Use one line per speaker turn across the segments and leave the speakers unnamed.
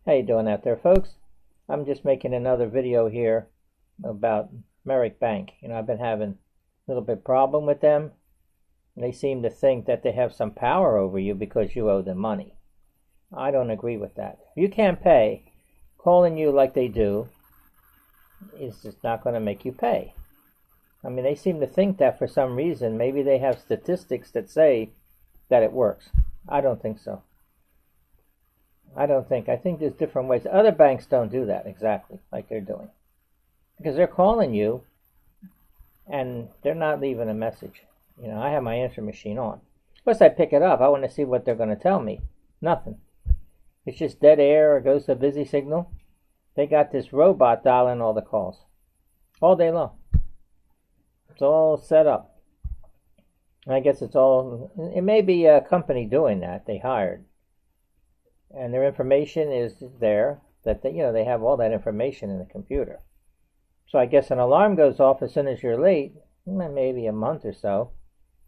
How you doing out there, folks? I'm just making another video here about Merrick Bank. I've been having a little bit problem with them. They seem to think that they have some power over you because you owe them money. I don't agree with that. If you can't pay, calling you like they do is just not going to make you pay. They seem to think that for some reason. Maybe they have statistics that say that it works. I don't think so. I think there's different ways. Other banks don't do that exactly like they're doing. Because they're calling you and they're not leaving a message. I have my answer machine on. Plus I pick it up. I want to see what they're going to tell me. Nothing. It's just dead air or goes to a busy signal. They got this robot dialing all the calls. All day long. It's all set up. I guess it may be a company doing that. They hired. And their information is there, that they have all that information in the computer. So I guess an alarm goes off as soon as you're late, maybe a month or so.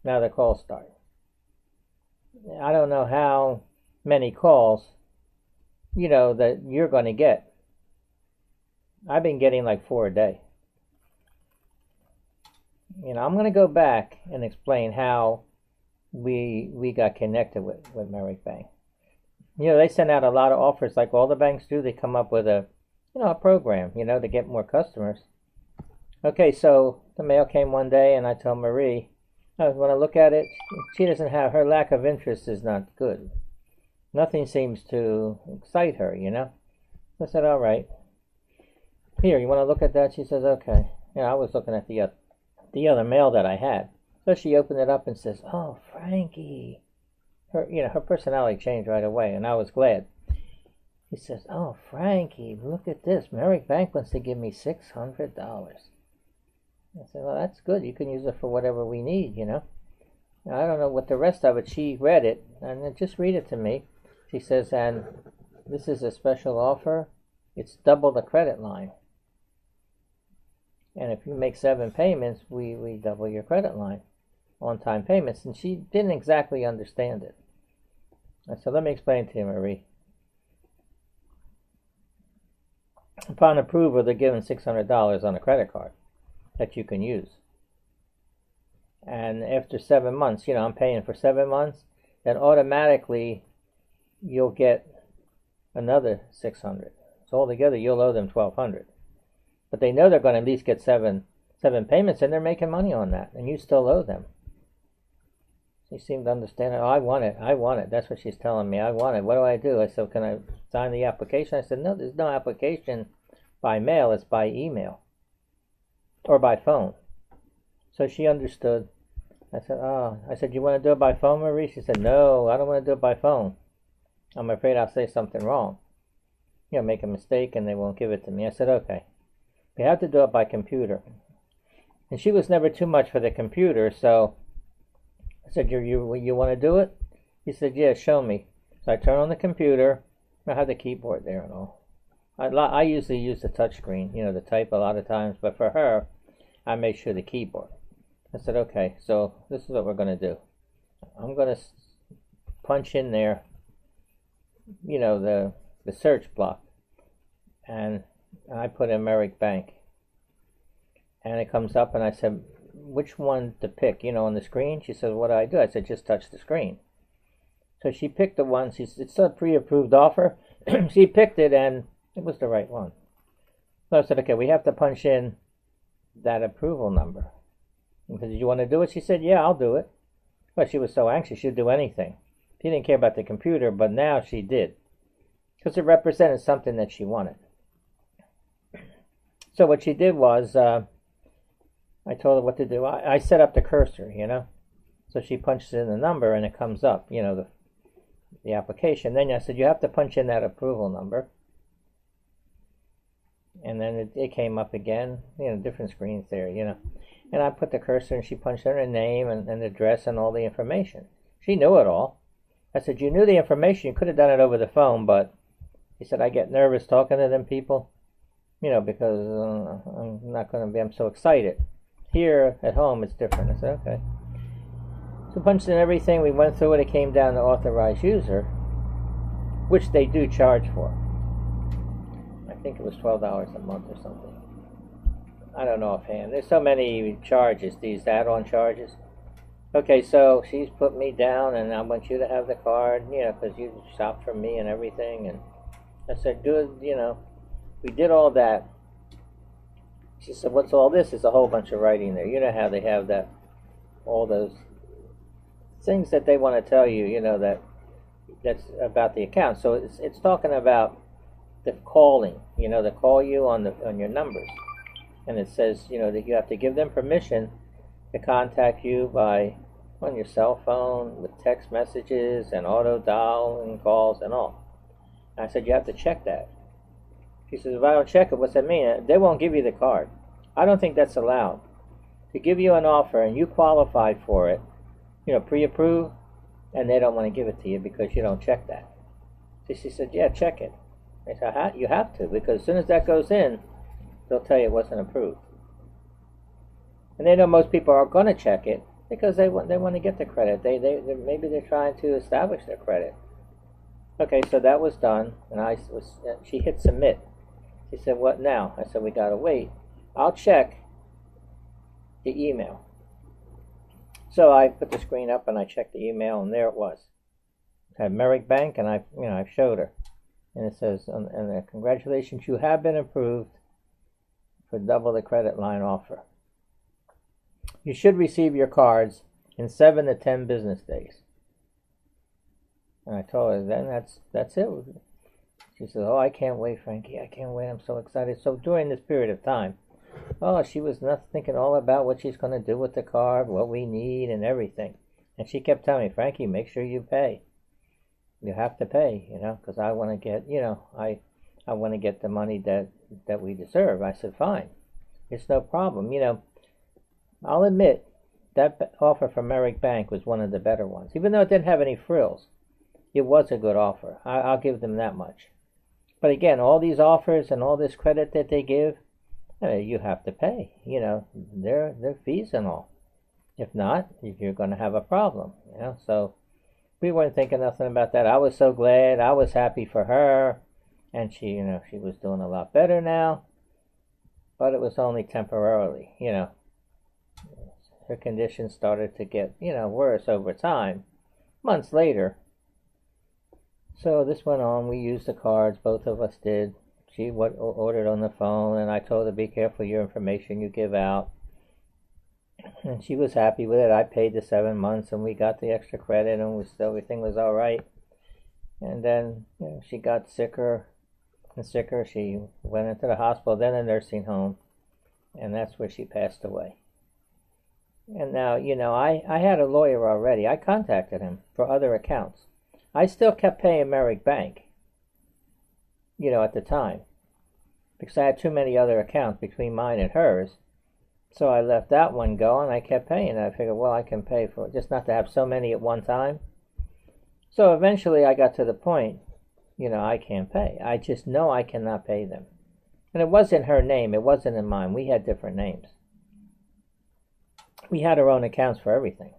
Now the calls start. I don't know how many calls, that you're going to get. I've been getting like 4 a day. I'm going to go back and explain how we got connected with Merrick Bank. They send out a lot of offers like all the banks do. They come up with a program, to get more customers. Okay, so the mail came one day and I told Marie, I want to look at it. She doesn't have, her lack of interest is not good. Nothing seems to excite her, I said, all right. Here, you want to look at that? She says, okay. I was looking at the other mail that I had. So she opened it up and says, oh, Frankie. Her personality changed right away, and I was glad. He says, oh, Frankie, look at this. Merrick Bank wants to give me $600. I said, well, that's good. You can use it for whatever we need, Now, I don't know what the rest of it. She read it, and just read it to me. She says, and this is a special offer. It's double the credit line. And if you make 7 payments, we double your credit line. On-time payments. And she didn't exactly understand it. I said, let me explain to you, Marie. Upon approval, they're giving $600 on a credit card that you can use. And after 7 months, I'm paying for 7 months, then automatically you'll get another $600. So altogether, you'll owe them $1,200. But they know they're going to at least get seven payments, and they're making money on that, and you still owe them. She seemed to understand it. Oh, I want it. That's what she's telling me. I want it. What do I do? I said, can I sign the application? I said, no, there's no application by mail. It's by email or by phone. So she understood. I said, you want to do it by phone, Marie? She said, no, I don't want to do it by phone. I'm afraid I'll say something wrong. Make a mistake and they won't give it to me. I said, okay. We have to do it by computer. And she was never too much for the computer, so I said, you want to do it? He said, yeah, show me. So I turn on the computer. I have the keyboard there and all. I usually use the touch screen, to type a lot of times, but for her, I make sure the keyboard. I said, okay, so this is what we're going to do. I'm going to punch in there, the search block. And I put in Merrick Bank. And it comes up and I said, which one to pick, on the screen? She said, what do I do? I said, just touch the screen. So she picked the one. It's a pre-approved offer. She picked it and it was the right one. So I said, okay, we have to punch in that approval number. I said, did you want to do it? She said, yeah, I'll do it. Well, she was so anxious, she'd do anything. She didn't care about the computer, but now she did. Because it represented something that she wanted. So what she did was, I told her what to do. I set up the cursor, So she punches in the number and it comes up, the application. Then I said, you have to punch in that approval number. And then it came up again, different screens there, And I put the cursor and she punched in her name and address and all the information. She knew it all. I said, you knew the information. You could have done it over the phone, but he said, I get nervous talking to them people, because I'm so excited. Here at home, it's different. I said, okay. So punched in everything. We went through it. It came down to authorized user, which they do charge for. think it was $12 a month or something. I don't know offhand. There's so many charges, these add-on charges. Okay, so she's put me down, and I want you to have the card, you know, because you shopped for me and everything. And I said, good, you know, we did all that. She said, what's all this? There's a whole bunch of writing there. You know how they have that, all those things that they want to tell you, you know, that's about the account. So it's talking about the calling, you know, they call you on your numbers. And it says, you know, that you have to give them permission to contact you on your cell phone with text messages and auto dialing calls and all. And I said, you have to check that. She says, if I don't check it, what's that mean? They won't give you the card. I don't think that's allowed. To give you an offer and you qualify for it, you know, pre-approved, and they don't want to give it to you because you don't check that. So she said, yeah, check it. I said, you have to, because as soon as that goes in, they'll tell you it wasn't approved. And they know most people are going to check it because they want to get the credit. Maybe they're trying to establish their credit. Okay, so that was done, and she hit submit. She said, what now? I said, we got to wait. I'll check the email. So I put the screen up and I checked the email, and there it was. It had Merrick Bank, and I showed her, and it says, and congratulations, you have been approved for double the credit line offer. You should receive your cards in 7 to 10 business days. And I told her, then that's it. She said, oh, I can't wait, Frankie. I can't wait. I'm so excited. So during this period of time, she was not thinking all about what she's going to do with the card, what we need, and everything. And she kept telling me, Frankie, make sure you pay. You have to pay, you know, because I want to get, you know, I want to get the money that we deserve. I said, fine. It's no problem. You know, I'll admit that offer from Merrick Bank was one of the better ones. Even though it didn't have any frills, it was a good offer. I'll give them that much. But again, all these offers and all this credit that they give, you have to pay, you know, their fees and all. If not, you're going to have a problem, you know. So we weren't thinking nothing about that. I was so glad. I was happy for her, and she, you know, she was doing a lot better now. But it was only temporarily, you know. Her condition started to get, you know, worse over time, months later. So this went on. We used the cards, both of us did. She ordered on the phone, and I told her, be careful your information you give out. And she was happy with it. I paid the 7 months, and we got the extra credit, and everything was all right. And then, you know, she got sicker and sicker. She went into the hospital, then a nursing home, and that's where she passed away. And now, you know, I had a lawyer already. I contacted him for other accounts. I still kept paying Merrick Bank, you know, at the time, because I had too many other accounts between mine and hers. So I left that one go, and I kept paying. I figured, well, I can pay for it, just not to have so many at one time. So eventually I got to the point, you know, I can't pay. I just know I cannot pay them. And it was in her name. It wasn't in mine. We had different names. We had our own accounts for everything.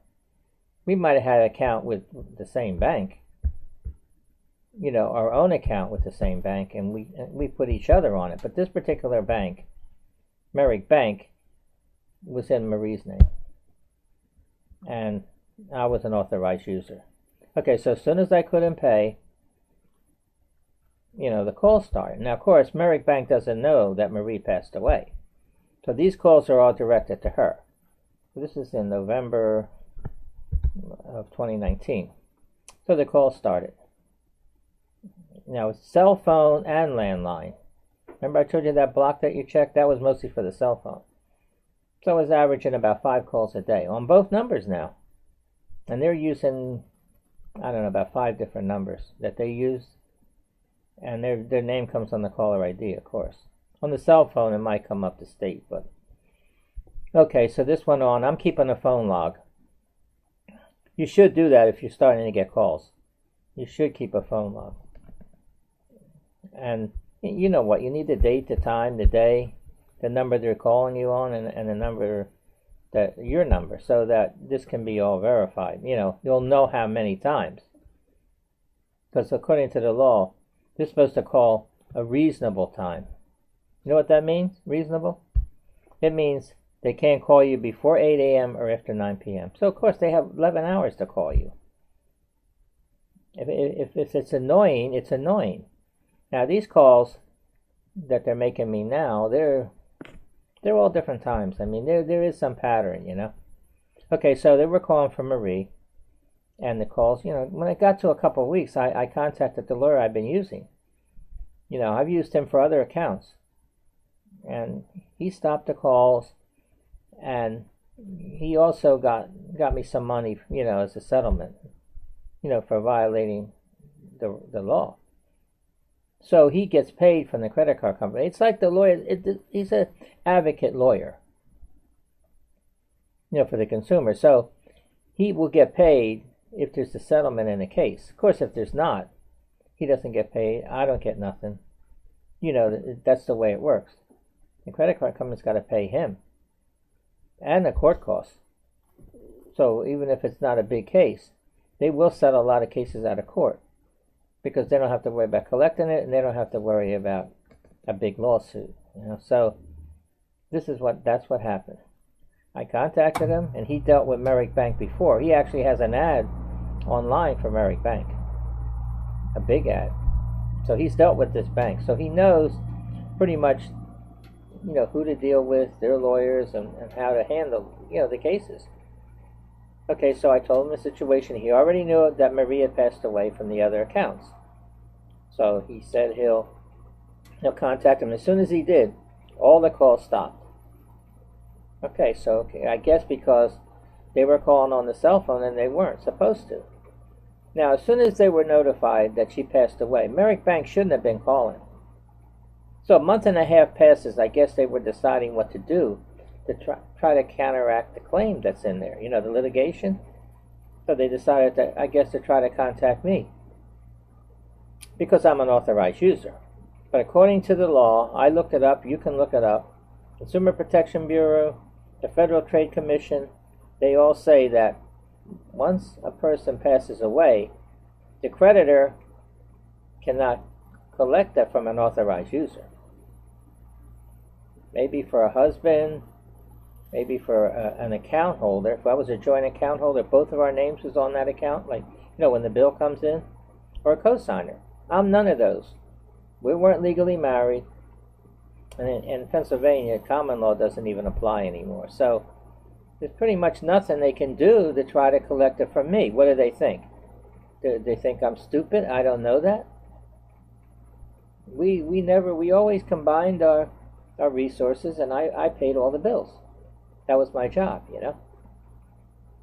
We might have had an account with the same bank, you know, our own account with the same bank, and we put each other on it. But this particular bank, Merrick Bank, was in Marie's name, and I was an authorized user. Okay, so as soon as I couldn't pay, you know, the calls started. Now, of course, Merrick Bank doesn't know that Marie passed away, so these calls are all directed to her. This is in November of 2019. So the call started. Now, it's cell phone and landline. Remember I told you that block that you checked? That was mostly for the cell phone. So I was averaging about 5 calls a day on both numbers now. And they're using, I don't know, about 5 different numbers that they use. And their name comes on the caller ID, of course. On the cell phone, it might come up to state, but... Okay, so this went on. I'm keeping a phone log. You should do that if you're starting to get calls. You should keep a phone log. And you know what? You need the date, the time, the day, the number they're calling you on, and the number your number, so that this can be all verified. You know, you'll know how many times. Because according to the law, they're supposed to call a reasonable time. You know what that means, reasonable? It means they can't call you before 8 a.m. or after 9 p.m. So, of course, they have 11 hours to call you. If it's annoying, it's annoying. Now, these calls that they're making me now, they're all different times. I mean, there is some pattern, you know. Okay, so they were calling for Marie, and the calls, you know, when it got to a couple of weeks, I contacted the lawyer I've been using. You know, I've used him for other accounts, and he stopped the calls, and he also got me some money, you know, as a settlement, you know, for violating the law. So he gets paid from the credit card company. It's like the lawyer, he's an advocate lawyer, you know, for the consumer. So he will get paid if there's a settlement in the case. Of course, if there's not, he doesn't get paid. I don't get nothing. You know, that's the way it works. The credit card company's got to pay him and the court costs. So even if it's not a big case, they will settle a lot of cases out of court, because they don't have to worry about collecting it, and they don't have to worry about a big lawsuit. You know, so that's what happened. I contacted him, and he dealt with Merrick Bank before. He actually has an ad online for Merrick Bank, a big ad. So he's dealt with this bank, so he knows pretty much, you know, who to deal with, their lawyers, and how to handle, you know, the cases. Okay, so I told him the situation. He already knew that Marie had passed away from the other accounts. So he said he'll contact him. As soon as he did, all the calls stopped. Okay, so I guess because they were calling on the cell phone and they weren't supposed to. Now, as soon as they were notified that she passed away, Merrick Bank shouldn't have been calling. So a month and a half passes. I guess they were deciding what to do to try to counteract the claim that's in there, you know, the litigation. So they decided that, I guess, to try to contact me, because I'm an authorized user. But according to the law, I looked it up, you can look it up, Consumer Protection Bureau, the Federal Trade Commission, they all say that once a person passes away, the creditor cannot collect that from an authorized user. Maybe for a husband, maybe for an account holder. If I was a joint account holder, both of our names was on that account, like, you know, when the bill comes in, or a co-signer. I'm none of those. We weren't legally married, and in Pennsylvania, common law doesn't even apply anymore. So there's pretty much nothing they can do to try to collect it from me. What do they think? Do they think I'm stupid? I don't know that. We always combined our resources, and I paid all the bills. That was my job, you know.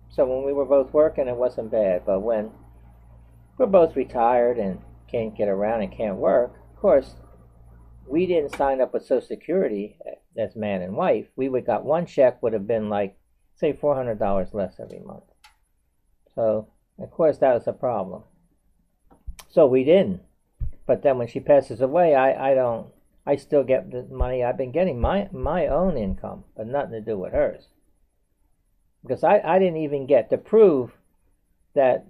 So when we were both working, it wasn't bad. But when we're both retired and can't get around and can't work, of course, we didn't sign up with Social Security as man and wife. We would got one check, would have been like, say, $400 less every month. So, of course, that was a problem. So we didn't. But then when she passes away, I still get the money. I've been getting my own income, but nothing to do with hers. Because I didn't even get to prove that,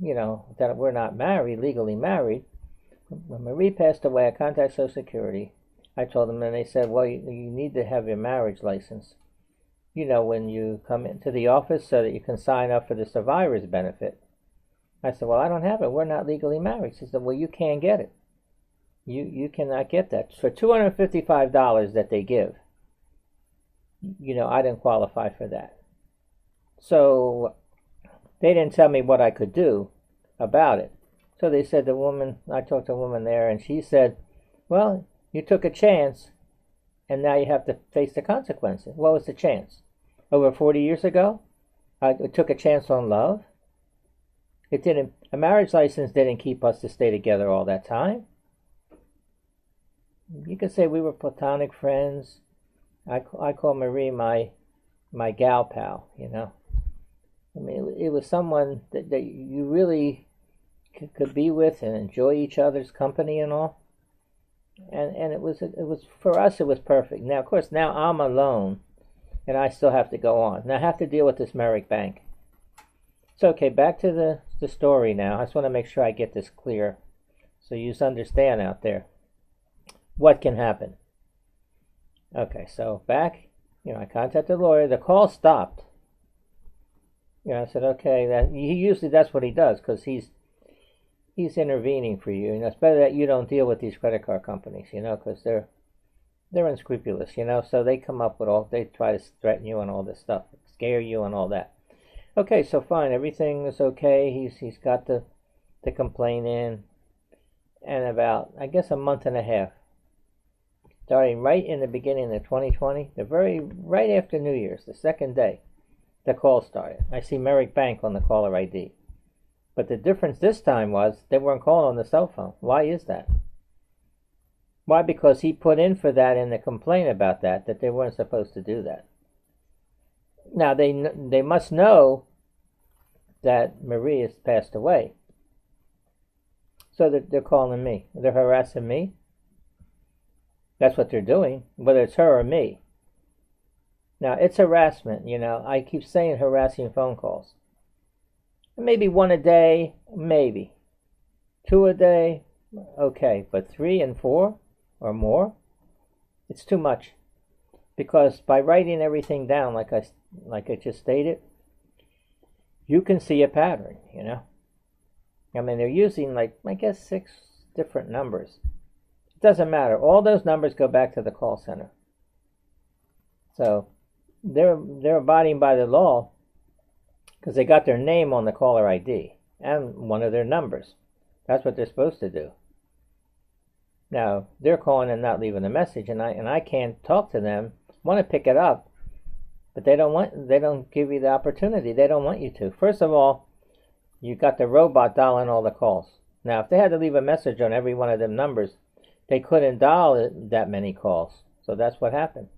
you know, that we're not married, legally married. When Marie passed away, I contacted Social Security. I told them, and they said, well, you need to have your marriage license, you know, when you come into the office, so that you can sign up for the survivor's benefit. I said, well, I don't have it. We're not legally married. She said, well, you can't get it. You cannot get that. For $255 that they give, you know, I didn't qualify for that. So they didn't tell me what I could do about it. So they said, I talked to a woman there, and she said, well, you took a chance, and now you have to face the consequences. What was the chance? Over 40 years ago, I took a chance on love. A marriage license didn't keep us to stay together all that time. You could say we were platonic friends. I call Marie my gal pal, you know. I mean, it was someone that you really could be with and enjoy each other's company and all. And it was for us, it was perfect. Now, of course, now I'm alone, and I still have to go on. Now I have to deal with this Merrick Bank. So, okay, back to the story now. I just want to make sure I get this clear, so you understand out there. what can happen. Okay, so back, I contacted the lawyer. The call stopped. I said, okay, that's what he does, because he's intervening for you. It's better that you don't deal with these credit card companies, because they're unscrupulous, so they come up with they try to threaten you and all this stuff, scare you and all that. Okay, so fine, everything is okay. He's got the complaint in, and about, I guess, a month and a half, starting right in the beginning of 2020, right after New Year's, the second day, the call started. I see Merrick Bank on the caller ID. But the difference this time was they weren't calling on the cell phone. Why is that? Why? Because he put in for that in the complaint about that they weren't supposed to do that. Now, they must know that Marie has passed away. So they're calling me. They're harassing me. That's what they're doing, whether it's her or me. Now, it's harassment, I keep saying harassing phone calls. Maybe 1 a day, maybe. 2 a day, okay. But 3 and 4 or more, it's too much. Because by writing everything down, like I just stated, you can see a pattern, I mean, they're using, I guess, 6 different numbers. It doesn't matter. All those numbers go back to the call center. So they're abiding by the law because they got their name on the caller ID and one of their numbers. That's what they're supposed to do. Now, they're calling and not leaving a message, and I can't talk to them. Want to pick it up, but they don't give you the opportunity. They don't want you to. First of all, you got the robot dialing all the calls. Now, if they had to leave a message on every one of them numbers, they couldn't dial that many calls. So that's what happened.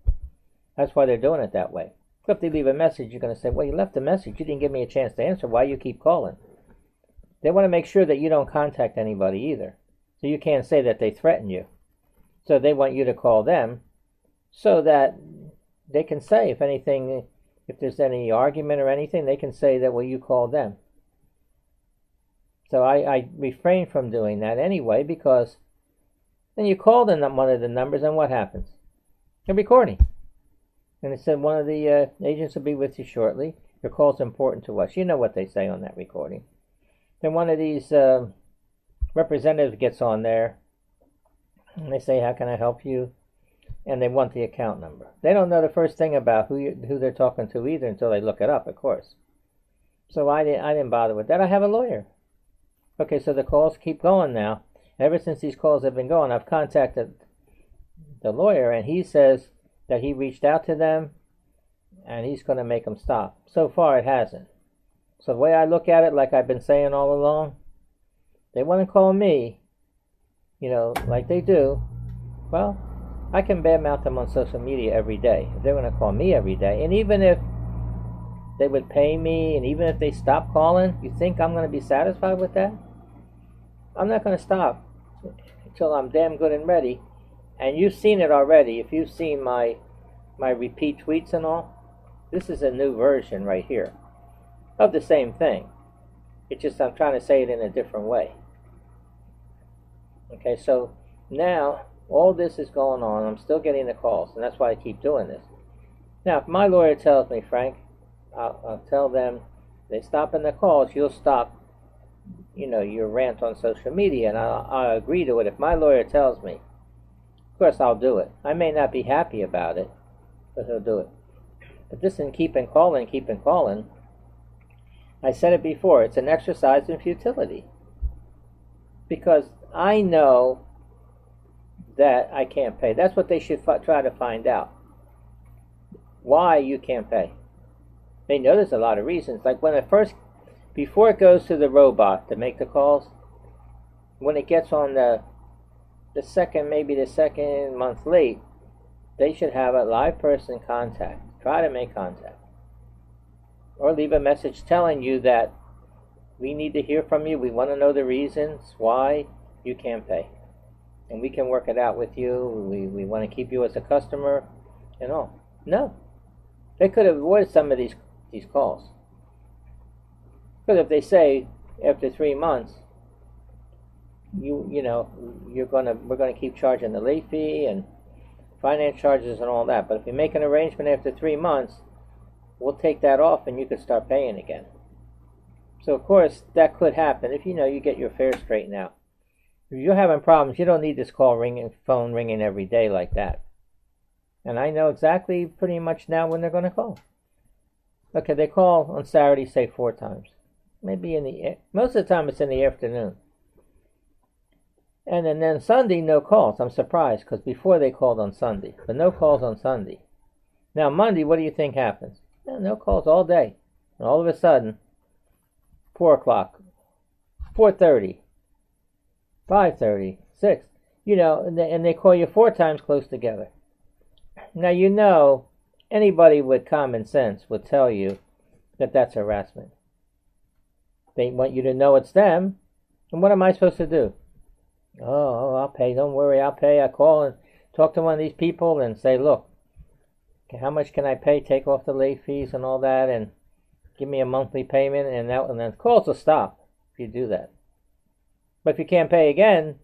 That's why they're doing it that way. So if they leave a message, you're going to say, well, you left a message. You didn't give me a chance to answer. Why you keep calling? They want to make sure that you don't contact anybody either. So you can't say that they threaten you. So they want you to call them so that they can say, if there's any argument or anything, they can say that, well, you called them. So I refrain from doing that anyway, because then you call them one of the numbers, and what happens? They're recording. And it said one of the agents will be with you shortly. Your call's important to us. You know what they say on that recording. Then one of these representatives gets on there, and they say, how can I help you? And they want the account number. They don't know the first thing about who they're talking to either until they look it up, of course. So I didn't bother with that. I have a lawyer. Okay, so the calls keep going now. Ever since these calls have been going, I've contacted the lawyer, and he says that he reached out to them, and he's going to make them stop. So far, it hasn't. So the way I look at it, like I've been saying all along, they want to call me, like they do. Well, I can badmouth them on social media every day. If they're going to call me every day, and even if they would pay me, and even if they stop calling, you think I'm going to be satisfied with that? I'm not going to stop until I'm damn good and ready. And you've seen it already. If you've seen my repeat tweets and all, this is a new version right here of the same thing. It's just I'm trying to say it in a different way. Okay, so now all this is going on. I'm still getting the calls, and that's why I keep doing this. Now, if my lawyer tells me, Frank, I'll tell them, they stop in the calls, you'll stop, your rant on social media, and I'll agree to it. If my lawyer tells me, of course I'll do it. I may not be happy about it, but he'll do it. But this and keep calling, I said it before, it's an exercise in futility. Because I know that I can't pay. That's what they should try to find out. Why you can't pay. They know there's a lot of reasons. Like before it goes to the robot to make the calls, when it gets on the second month late, they should have a live person contact. Try to make contact. Or leave a message telling you that we need to hear from you. We want to know the reasons why you can't pay. And we can work it out with you. We want to keep you as a customer and all. No. They could have avoided some of these calls. Because if they say after 3 months, we're gonna keep charging the late fee and finance charges and all that. But if you make an arrangement after 3 months, we'll take that off and you could start paying again. So of course that could happen if you get your affairs straightened out. If you're having problems, you don't need this phone ringing every day like that. And I know exactly pretty much now when they're going to call. Okay, they call on Saturday, say 4 times. Maybe most of the time it's in the afternoon. And then Sunday, no calls. I'm surprised because before they called on Sunday, but no calls on Sunday. Now Monday, what do you think happens? No calls all day. And all of a sudden, 4 o'clock, 4:30, 5:30, 6, and they call you 4 times close together. Now anybody with common sense would tell you that that's harassment. They want you to know it's them, and what am I supposed to do? Oh, I'll pay, don't worry, I'll pay. I call and talk to one of these people and say, look, how much can I pay, take off the late fees and all that, and give me a monthly payment, and then calls will stop if you do that. But if you can't pay again,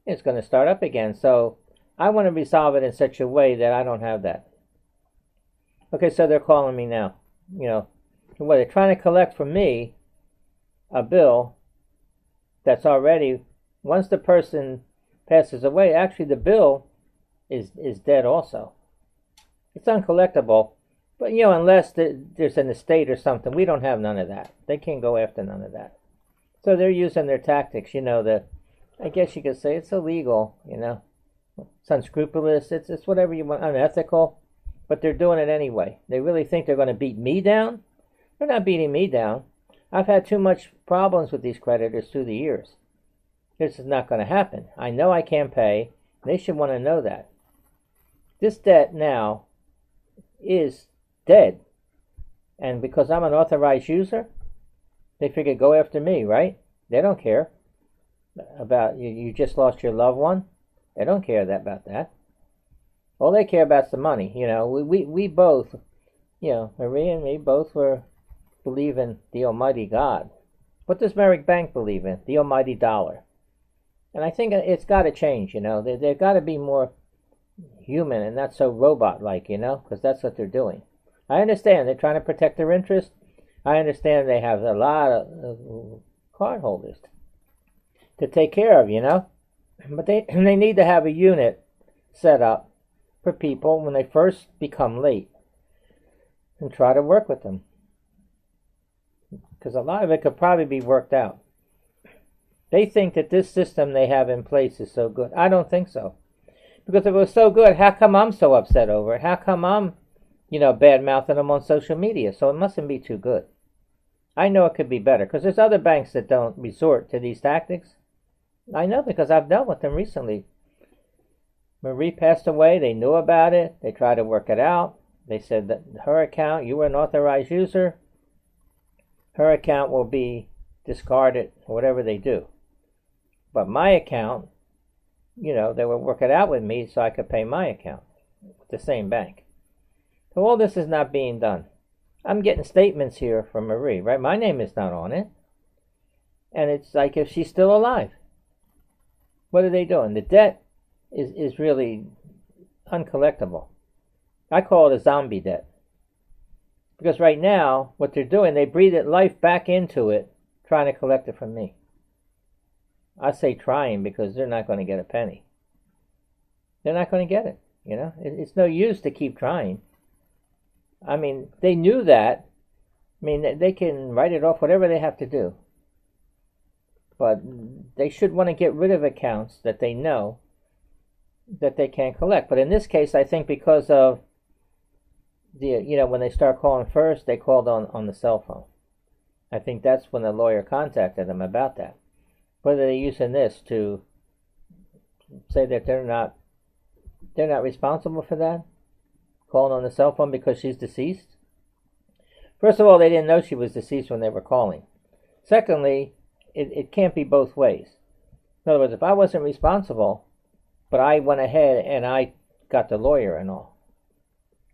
it's going to start up again. So I want to resolve it in such a way that I don't have that. Okay, so they're calling me now. They're trying to collect from me a bill that's already, once the person passes away, actually the bill is dead also. It's uncollectible. But, unless there's an estate or something, we don't have none of that. They can't go after none of that. So they're using their tactics, I guess you could say it's illegal, It's unscrupulous, it's whatever you want, unethical, but they're doing it anyway. They really think they're going to beat me down? They're not beating me down. I've had too much problems with these creditors through the years. This is not going to happen. I know I can't pay. They should want to know that. This debt now is dead. And because I'm an authorized user, they figure go after me, right? They don't care about you just lost your loved one. They don't care about that. All they care about is the money. We both, Marie and me both believe in the Almighty God. What does Merrick Bank believe in? The Almighty Dollar. And I think it's got to change, They've got to be more human and not so robot-like, because that's what they're doing. I understand they're trying to protect their interest. I understand they have a lot of cardholders to take care of, But they need to have a unit set up for people when they first become late and try to work with them. Because a lot of it could probably be worked out. They think that this system they have in place is so good. I don't think so. Because if it was so good, how come I'm so upset over it? How come I'm, bad-mouthing them on social media? So it mustn't be too good. I know it could be better, because there's other banks that don't resort to these tactics. I know because I've dealt with them recently. Marie passed away. They knew about it. They tried to work it out. They said that her account, you were an authorized user, her account will be discarded, whatever they do. But my account, they would work it out with me so I could pay my account with the same bank. So all this is not being done. I'm getting statements here from Marie, right? My name is not on it. And it's like if she's still alive. What are they doing? The debt is really uncollectible. I call it a zombie debt. Because right now, what they're doing, they breathe life back into it, trying to collect it from me. I say trying because they're not going to get a penny. They're not going to get it, It's no use to keep trying. They knew that. They can write it off, whatever they have to do. But they should want to get rid of accounts that they know that they can't collect. But in this case, I think because of when they start calling first, they called on the cell phone. I think that's when the lawyer contacted them about that. Whether they're using this to say that they're not responsible for that, calling on the cell phone because she's deceased. First of all, they didn't know she was deceased when they were calling. Secondly, it can't be both ways. In other words, if I wasn't responsible, but I went ahead and I got the lawyer and all,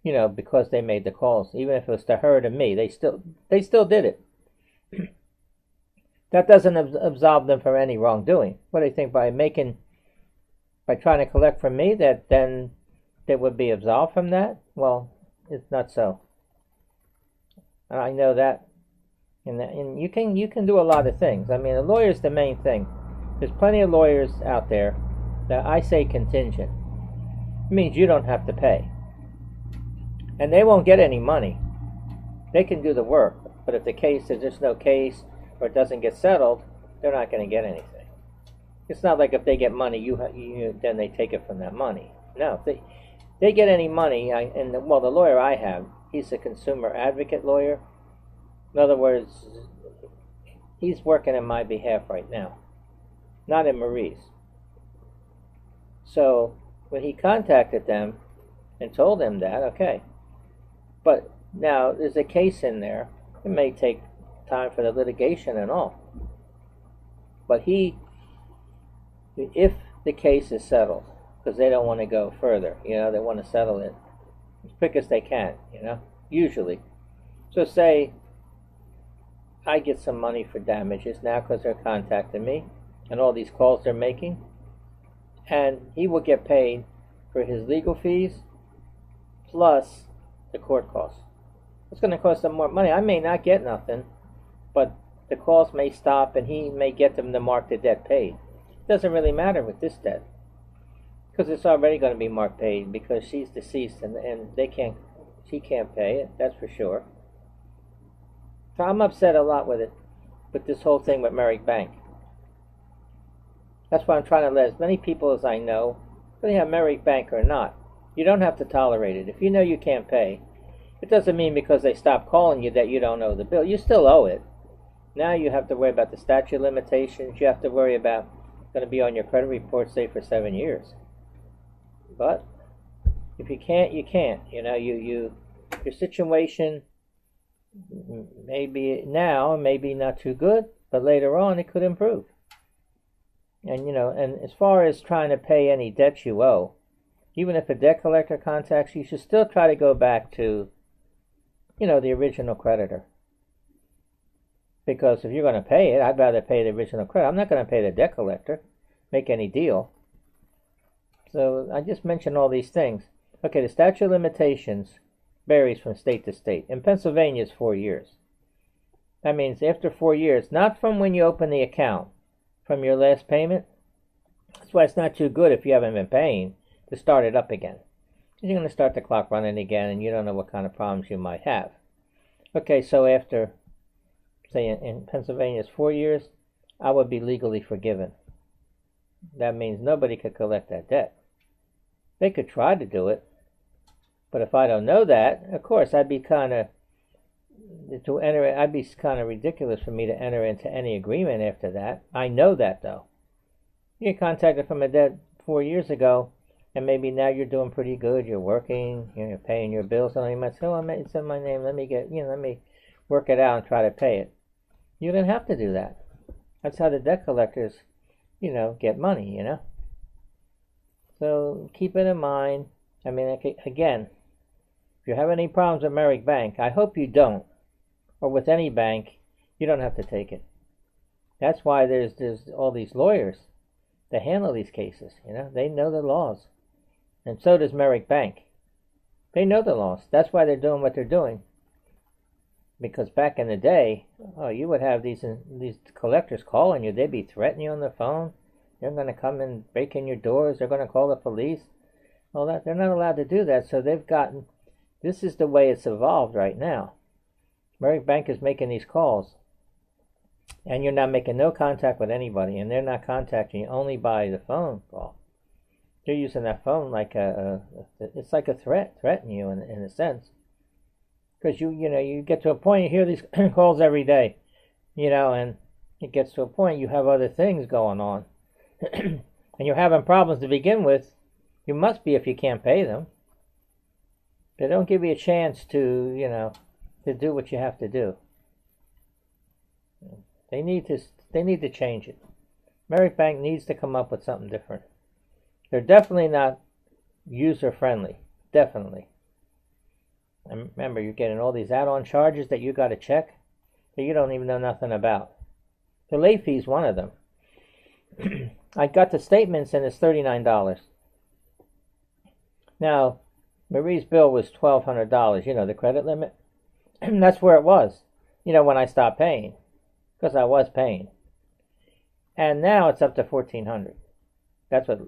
because they made the calls, even if it was to her or to me, they still did it. That doesn't absolve them from any wrongdoing. What do you think, by trying to collect from me, that then they would be absolved from that? Well, it's not so. And I know that. And you can do a lot of things. I mean, a lawyer's the main thing. There's plenty of lawyers out there that I say contingent. It means you don't have to pay. And they won't get any money. They can do the work, but if there's just no case, or it doesn't get settled, they're not going to get anything. It's not like if they get money, then they take it from that money. No, if they get any money, the lawyer I have, he's a consumer advocate lawyer. In other words, he's working on my behalf right now, not in Marie's. So when he contacted them and told them that, okay. But now there's a case in there. It may take time for the litigation and all. But if the case is settled, because they don't want to go further, they want to settle it as quick as they can, usually. So say I get some money for damages now because they're contacting me and all these calls they're making, and he will get paid for his legal fees plus the court costs. It's going to cost them more money. I may not get nothing, but the calls may stop and he may get them to mark the debt paid. It doesn't really matter with this debt, because it's already going to be marked paid, because she's deceased and she can't pay it, that's for sure. So I'm upset a lot with this whole thing with Merrick Bank. That's why I'm trying to let as many people as I know, whether they have Merrick Bank or not, you don't have to tolerate it. If you know you can't pay, it doesn't mean because they stop calling you that you don't owe the bill. You still owe it. Now you have to worry about the statute of limitations. You have to worry about going to be on your credit report, say, for 7 years. But if you can't, you can't. Your situation maybe now maybe not too good, but later on it could improve. And and as far as trying to pay any debts you owe, even if a debt collector contacts you, you should still try to go back to the original creditor. Because if you're going to pay it, I'd rather pay the original creditor. I'm not going to pay the debt collector, make any deal. So I just mentioned all these things. Okay, the statute of limitations varies from state to state. In Pennsylvania, it's 4 years. That means after 4 years, not from when you open the account, from your last payment. That's why it's not too good if you haven't been paying to start it up again. You're going to start the clock running again, and you don't know what kind of problems you might have. Okay, so after, say in Pennsylvania, it's 4 years, I would be legally forgiven. That means nobody could collect that debt. They could try to do it, but if I don't know that, of course, I'd be kind of ridiculous for me to enter into any agreement after that. I know that, though. You get contacted from a debt 4 years ago, and maybe now you're doing pretty good. You're working, you're paying your bills, and you might say, "Oh, it's in my name. Let me work it out and try to pay it." You don't have to do that. That's how the debt collectors, get money. So keep it in mind. I mean, again, if you have any problems with Merrick Bank, I hope you don't, or with any bank, you don't have to take it. That's why there's all these lawyers that handle these cases. They know the laws, and so does Merrick Bank. They know the laws. That's why they're doing what they're doing. Because back in the day, you would have these collectors calling you. They'd be threatening you on the phone. They're going to come and break in your doors. They're going to call the police. All that. They're not allowed to do that. So this is the way it's evolved right now. Merrick Bank is making these calls, and you're not making no contact with anybody, and they're not contacting you only by the phone call. They're using that phone like it's like a threatening you in a sense. Because you get to a point, you hear these calls every day, and it gets to a point you have other things going on, and you're having problems to begin with. You must be if you can't pay them. They don't give you a chance to do what you have to do. They need to change it. Merrick Bank needs to come up with something different. They're definitely not user friendly. Definitely. And remember, you're getting all these add-on charges that you got to check that you don't even know nothing about. The late fee is one of them. I got the statements and it's $39. Now, Marie's bill was $1,200, the credit limit. That's where it was, when I stopped paying, because I was paying. And now it's up to $1,400. That's what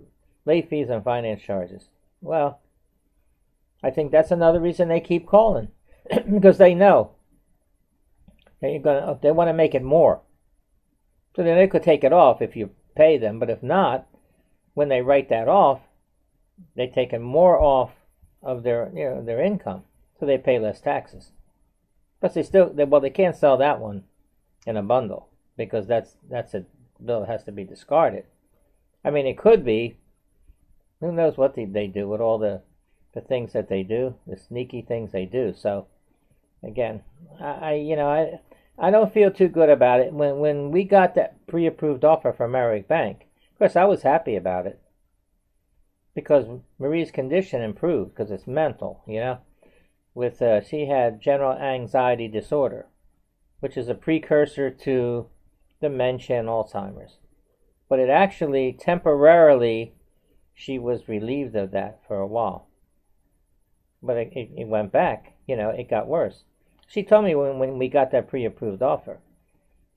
late fees and finance charges. Well, I think that's another reason they keep calling, because they know they want to make it more. So then they could take it off if you pay them, but if not, when they write that off, they're taking more off of their their income, so they pay less taxes. But they can't sell that one in a bundle, because that's a bill that has to be discarded. I mean, it could be. Who knows what they do with all the things that they do, the sneaky things they do. So again, I don't feel too good about it. When we got that pre-approved offer from Merrick Bank, of course I was happy about it, because Marie's condition improved, because it's mental, with she had general anxiety disorder, which is a precursor to dementia and Alzheimer's. But it actually temporarily, she was relieved of that for a while. But it went back, it got worse. She told me when we got that pre-approved offer,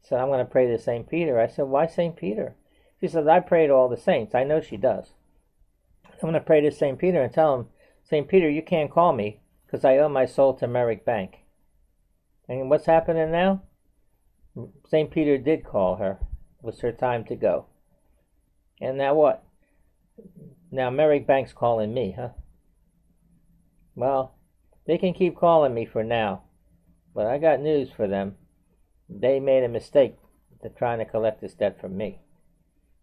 she said, I'm going to pray to St. Peter. I said, why St. Peter? She said, I pray to all the saints. I know she does. I'm going to pray to St. Peter and tell him, St. Peter, you can't call me because I owe my soul to Merrick Bank. And what's happening now? St. Peter did call her. It was her time to go. And now what? Now Merrick Bank's calling me, huh? Well, they can keep calling me for now, but I got news for them. They made a mistake to trying to collect this debt from me.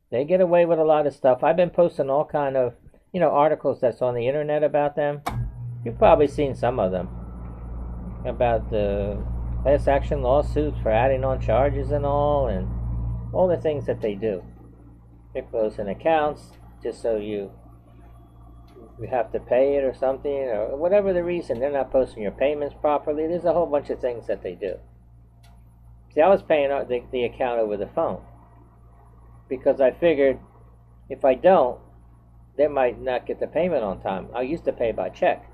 They get away with a lot of stuff. I've been posting all kind of, articles that's on the internet about them. You've probably seen some of them about the class action lawsuits for adding on charges and all the things that they do. They're closing accounts just so you have to pay it or something, or whatever the reason. They're not posting your payments properly. There's a whole bunch of things that they do. See, I was paying the account over the phone, because I figured if I don't, they might not get the payment on time. I used to pay by check,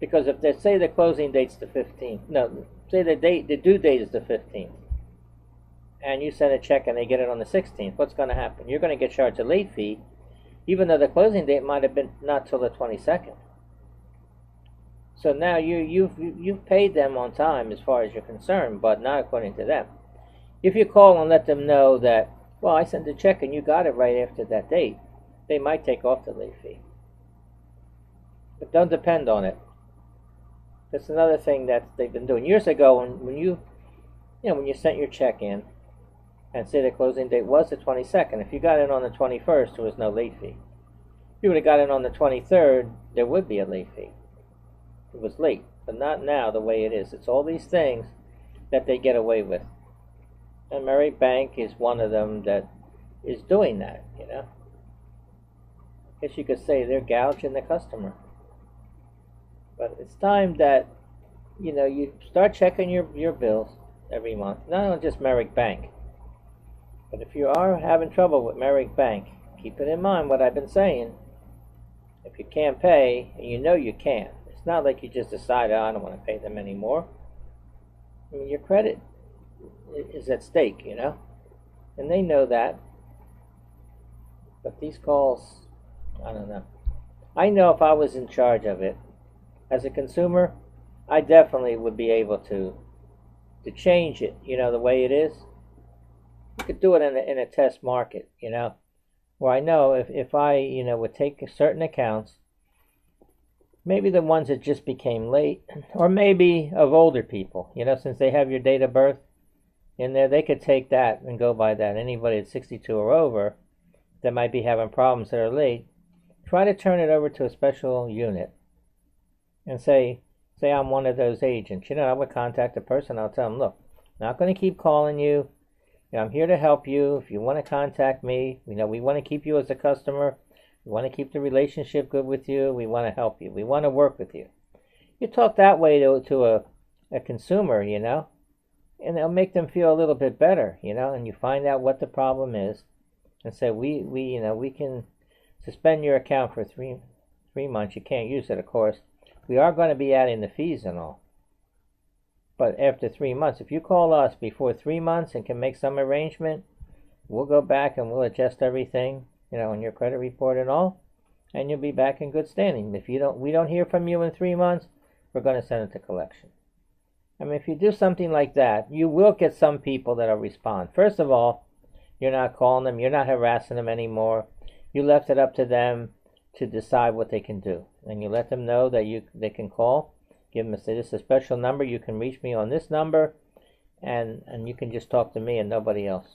because if they say the closing date's the 15th, no, say the due date is the 15th, and you send a check and they get it on the 16th, what's going to happen? You're going to get charged a late fee, even though the closing date might have been not till the 22nd. So now you've paid them on time as far as you're concerned, but not according to them. If you call and let them know that, well, I sent a check and you got it right after that date, they might take off the late fee. But don't depend on it. That's another thing that they've been doing. Years ago, when you sent your check in and say the closing date was the 22nd, if you got it on the 21st, there was no late fee. If you would have got it on the 23rd, there would be a late fee. It was late, but not now the way it is. It's all these things that they get away with. And Merrick Bank is one of them that is doing that, I guess you could say they're gouging the customer. But it's time that, you start checking your bills every month. Not only just Merrick Bank, but if you are having trouble with Merrick Bank, keep it in mind what I've been saying. If you can't pay, and you can't, it's not like you just decide, I don't want to pay them anymore. I mean, your credit is at stake, and they know that. But these calls, I don't know. I know if I was in charge of it, as a consumer, I definitely would be able to change it, the way it is. You could do it in a test market, where I know if I, would take certain accounts, maybe the ones that just became late, or maybe of older people, since they have your date of birth in there, they could take that and go by that. Anybody at 62 or over that might be having problems that are late, try to turn it over to a special unit and say I'm one of those agents. I would contact the person. I'll tell them, look, I'm not going to keep calling you. I'm here to help you. If you want to contact me, we want to keep you as a customer. We want to keep the relationship good with you. We want to help you. We want to work with you. You talk that way to a consumer, and it'll make them feel a little bit better, and you find out what the problem is and say, we can suspend your account for three months. You can't use it, of course. We are going to be adding the fees and all. But after 3 months, if you call us before 3 months and can make some arrangement, we'll go back and we'll adjust everything, on your credit report and all, and you'll be back in good standing. If we don't hear from you in 3 months, we're going to send it to collection. I mean, if you do something like that, you will get some people that'll respond. First of all, you're not calling them, you're not harassing them anymore. You left it up to them to decide what they can do, and you let them know that they can call. Give them this is a special number. You can reach me on this number, and you can just talk to me and nobody else.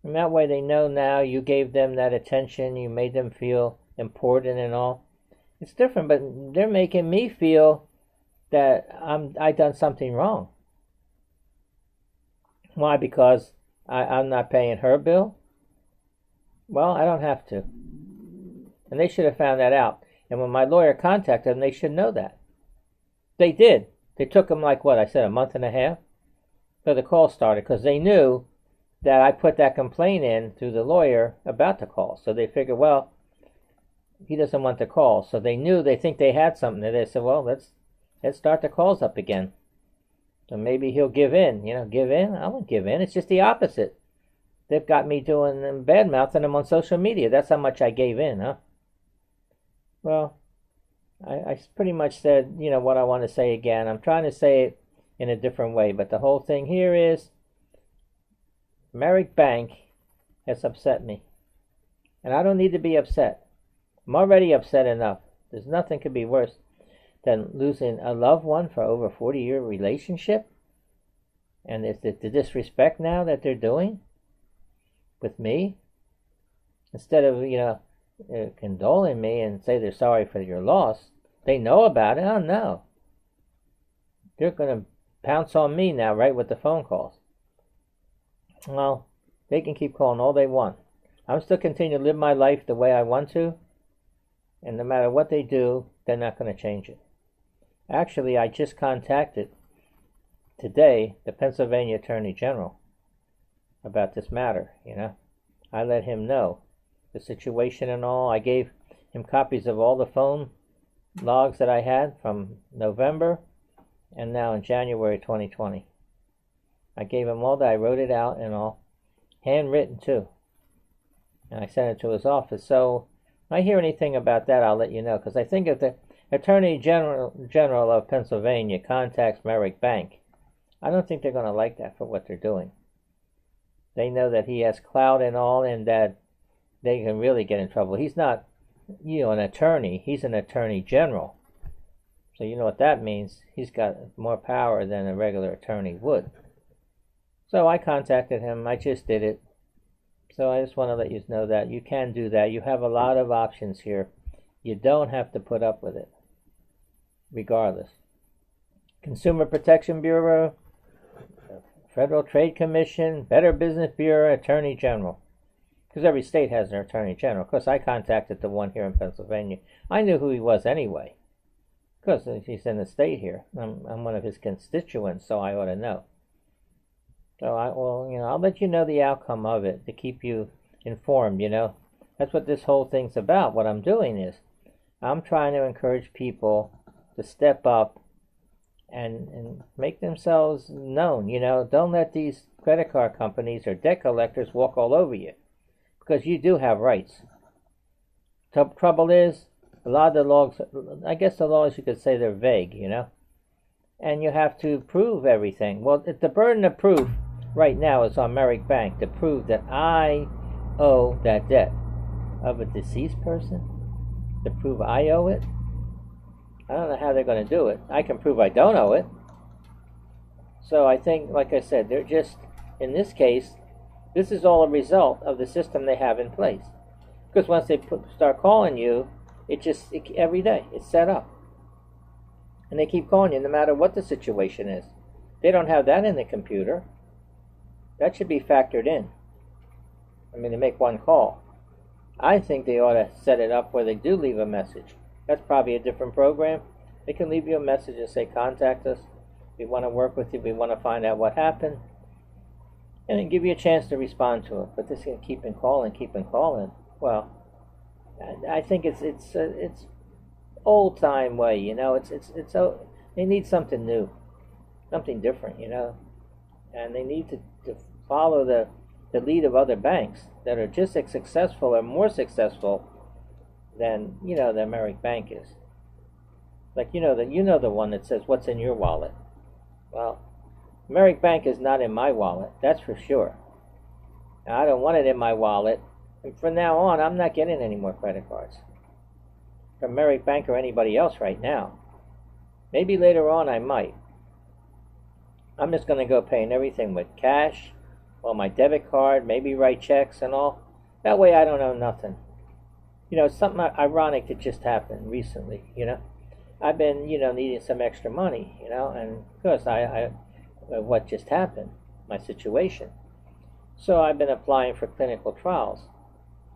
And that way they know now you gave them that attention. You made them feel important and all. It's different, but they're making me feel that I done something wrong. Why? Because I'm not paying her bill? Well, I don't have to. And they should have found that out. And when my lawyer contacted them, they should know that. They did. They took them like, what, I said, a month and a half? So the call started, because they knew that I put that complaint in through the lawyer about the call. So they figured, well, he doesn't want the call. So they knew, they think they had something. And they said, well, let's start the calls up again. So maybe he'll give in. Give in? I won't give in. It's just the opposite. They've got me doing bad-mouthing them on social media. That's how much I gave in, huh? Well, I pretty much said, what I want to say again. I'm trying to say it in a different way, but the whole thing here is Merrick Bank has upset me. And I don't need to be upset. I'm already upset enough. There's nothing could be worse than losing a loved one for over a 40-year relationship. And it's the disrespect now that they're doing with me. Instead of, condoling me and say they're sorry for your loss, they know about it. Oh, no. They're going to pounce on me now, right, with the phone calls. Well, they can keep calling all they want. I'm still continuing to live my life the way I want to, and no matter what they do, they're not going to change it. Actually, I just contacted today the Pennsylvania Attorney General about this matter, I let him know the situation and all. I gave him copies of all the phone logs that I had from November and now in January 2020. I gave him all that. I wrote it out and all, handwritten too, and I sent it to his office. So if I hear anything about that, I'll let you know, because I think if the Attorney General of Pennsylvania contacts Merrick Bank, I don't think they're going to like that for what they're doing. They know that he has clout and all, and that they can really get in trouble. He's not, an attorney. He's an attorney general. So you know what that means. He's got more power than a regular attorney would. So I contacted him. I just did it. So I just want to let you know that you can do that. You have a lot of options here. You don't have to put up with it, regardless. Consumer Protection Bureau, Federal Trade Commission, Better Business Bureau, Attorney General. Because every state has their Attorney General. Of course, I contacted the one here in Pennsylvania. I knew who he was anyway, because he's in the state here. I'm one of his constituents, so I ought to know. So I'll let you know the outcome of it to keep you informed. That's what this whole thing's about. What I'm doing is I'm trying to encourage people to step up and make themselves known. Don't let these credit card companies or debt collectors walk all over you, because you do have rights. Trouble is, a lot of the laws, I guess the laws, you could say they're vague, and you have to prove everything. Well, the burden of proof right now is on Merrick Bank to prove that I owe that debt of a deceased person, to prove I owe it. I don't know how they're going to do it. I can prove I don't owe it. So I think, like I said, they're just, in this case, this is all a result of the system they have in place. Because once they start calling you, every day, it's set up. And they keep calling you no matter what the situation is. They don't have that in the computer. That should be factored in. They make one call. I think they ought to set it up where they do leave a message. That's probably a different program. They can leave you a message and say, contact us. We want to work with you. We want to find out what happened, and then give you a chance to respond to it. But this is keep calling. Well, I think it's old time way. You know, they need something new, something different. You know, and they need to follow the lead of other banks that are just as successful or more successful than the Merrick Bank is. Like the one that says what's in your wallet. Well, Merrick Bank is not in my wallet, that's for sure. Now, I don't want it in my wallet, and from now on I'm not getting any more credit cards from Merrick Bank or anybody else right now. Maybe later on I might. I'm just going to go paying everything with cash or my debit card, maybe write checks and all. That way I don't owe nothing. Something ironic that just happened recently, I've been, needing some extra money, and of course what just happened, my situation. So I've been applying for clinical trials.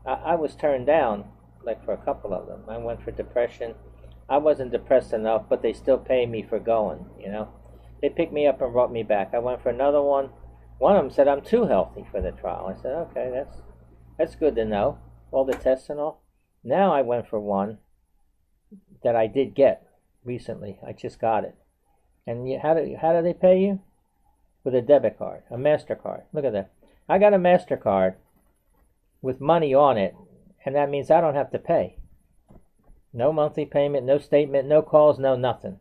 I was turned down, like for a couple of them. I went for depression. I wasn't depressed enough, but they still pay me for going, They picked me up and brought me back. I went for another one. One of them said I'm too healthy for the trial. I said, okay, that's good to know, all the tests and all. Now I went for one that I did get recently. I just got it. And how do they pay you? With a debit card, a MasterCard. Look at that. I got a MasterCard with money on it, and that means I don't have to pay. No monthly payment, no statement, no calls, no nothing.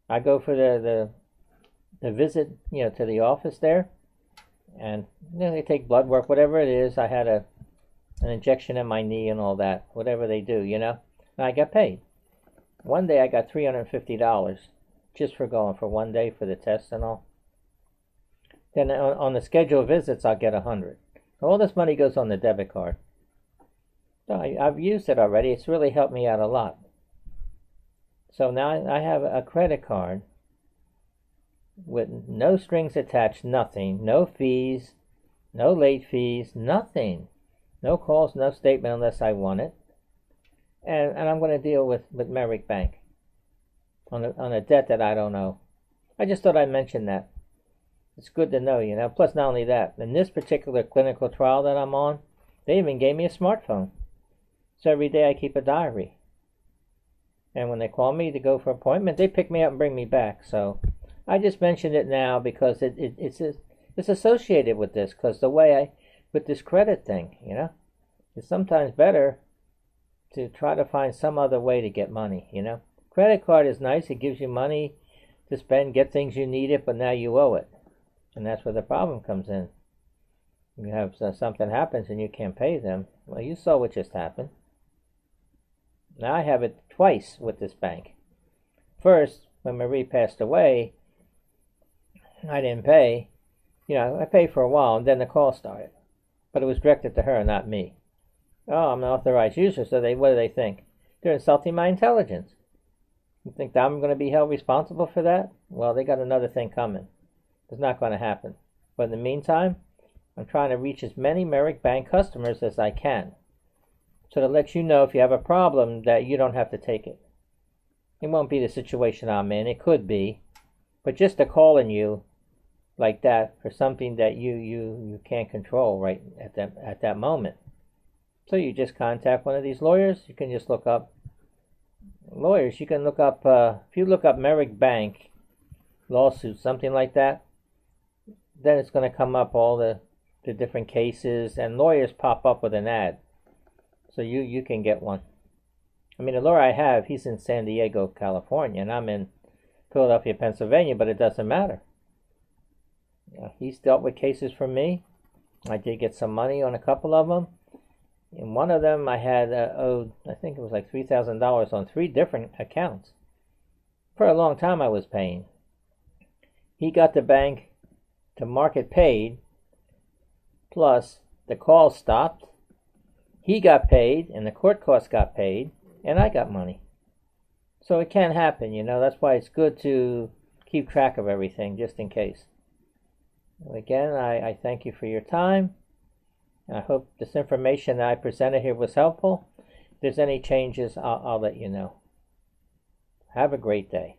I go for the visit, to the office there, and they take blood work, whatever it is. I had an injection in my knee and all that, whatever they do, and I got paid. One day I got $350 just for going for one day for the test and all. Then on the scheduled visits I'll get $100. All this money goes on the debit card. So I've used it already. It's really helped me out a lot. So now I have a credit card with no strings attached, nothing, no fees, no late fees, nothing. No calls, no statement unless I want it. And I'm going to deal with Merrick Bank on a debt that I don't owe. I just thought I'd mention that. It's good to know, Plus, not only that, in this particular clinical trial that I'm on, they even gave me a smartphone. So every day I keep a diary. And when they call me to go for an appointment, they pick me up and bring me back. So I just mentioned it now because it's associated with this. Because the way with this credit thing, it's sometimes better to try to find some other way to get money, Credit card is nice. It gives you money to spend, get things you needed, but now you owe it. And that's where the problem comes in. You have something happens and you can't pay them. Well, you saw what just happened. Now I have it twice with this bank. First, when Marie passed away, I didn't pay. I paid for a while, and then the call started. But it was directed to her, not me. Oh, I'm an authorized user, so what do they think? They're insulting my intelligence. You think that I'm going to be held responsible for that? Well, they got another thing coming. It's not going to happen. But in the meantime, I'm trying to reach as many Merrick Bank customers as I can. So to let you know if you have a problem that you don't have to take it. It won't be the situation I'm in. It could be. But just to calling you like that for something that you can't control right at that moment. So you just contact one of these lawyers. You can just look up lawyers. You can look up, if you look up Merrick Bank lawsuit, something like that, then it's going to come up all the different cases, and lawyers pop up with an ad. So you can get one. I mean, the lawyer I have, he's in San Diego, California, and I'm in Philadelphia, Pennsylvania, but it doesn't matter. He's dealt with cases for me. I did get some money on a couple of them. In one of them, I had owed, I think it was like $3,000 on 3 different accounts. For a long time I was paying. He got the bank to mark it paid, plus the call stopped. He got paid, and the court costs got paid, and I got money. So it can happen, That's why it's good to keep track of everything, just in case. Again, I thank you for your time. I hope this information that I presented here was helpful. If there's any changes, I'll let you know. Have a great day.